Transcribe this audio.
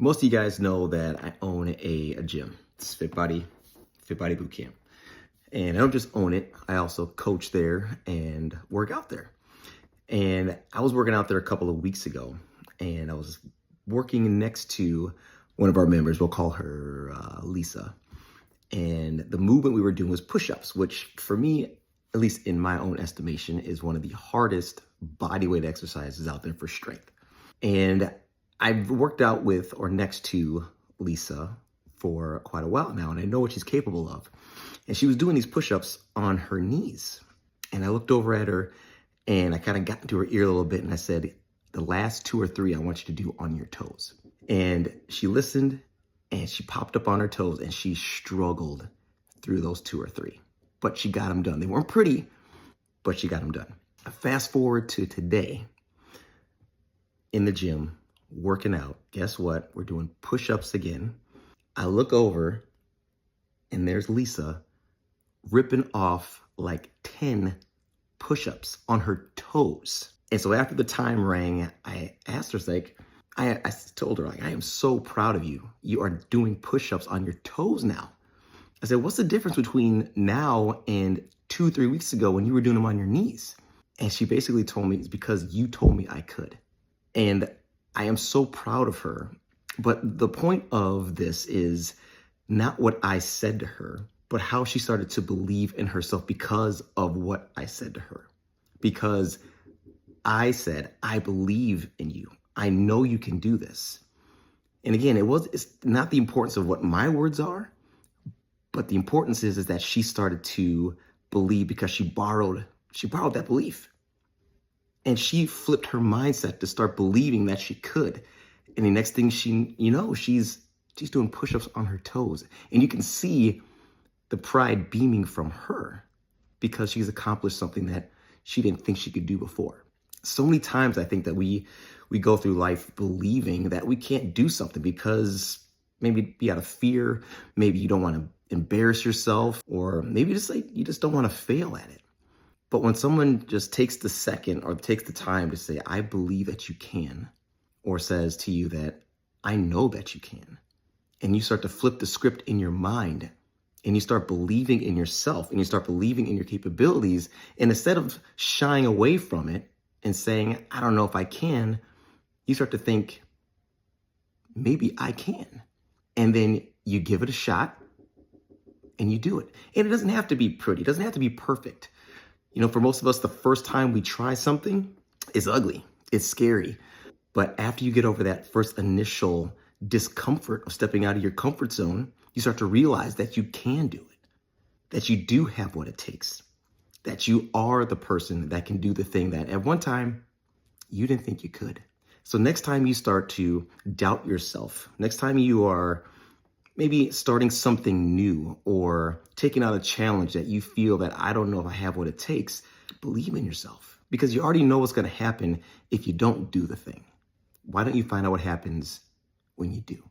Most of you guys know that I own a gym. It's Fit Body Boot Camp. And I don't just own it, I also coach there and work out there. And I was working out there a couple of weeks ago, and I was working next to one of our members. We'll call her Lisa. And the movement we were doing was push-ups, which for me, at least in my own estimation, is one of the hardest bodyweight exercises out there for strength. And I've worked out with or next to Lisa for quite a while now, and I know what she's capable of. And she was doing these push-ups on her knees. And I looked over at her and I kind of got into her ear a little bit and I said, the last 2 or 3 I want you to do on your toes. And she listened and she popped up on her toes and she struggled through those 2 or 3. But she got them done. They weren't pretty, but she got them done. Fast forward to today in the gym, working out. Guess what? We're doing push-ups again. I look over and there's Lisa ripping off like 10 push-ups on her toes. And so after the time rang, I asked her, I told her, I am so proud of you. You are doing push-ups on your toes now. I said, what's the difference between now and 2-3 weeks ago when you were doing them on your knees? And she basically told me it's because you told me I could. And I am so proud of her. But the point of this is not what I said to her, but how she started to believe in herself because of what I said to her. Because I said, I believe in you. I know you can do this. And again, it's not the importance of what my words are, but the importance is that she started to believe because she borrowed that belief. And she flipped her mindset to start believing that she could. And the next thing she's doing push-ups on her toes. And you can see the pride beaming from her because she's accomplished something that she didn't think she could do before. So many times I think that we go through life believing that we can't do something because maybe out of fear, maybe you don't want to embarrass yourself, or maybe you just don't want to fail at it. But when someone just takes the second or takes the time to say, I believe that you can, or says to you that I know that you can, and you start to flip the script in your mind and you start believing in yourself and you start believing in your capabilities, and instead of shying away from it and saying, I don't know if I can, you start to think, maybe I can. And then you give it a shot and you do it. And it doesn't have to be pretty. It doesn't have to be perfect. For most of us, the first time we try something is ugly. It's scary. But after you get over that first initial discomfort of stepping out of your comfort zone, you start to realize that you can do it, that you do have what it takes, that you are the person that can do the thing that at one time you didn't think you could. So next time you start to doubt yourself, next time you are maybe starting something new or taking on a challenge that you feel that I don't know if I have what it takes, believe in yourself, because you already know what's going to happen if you don't do the thing. Why don't you find out what happens when you do?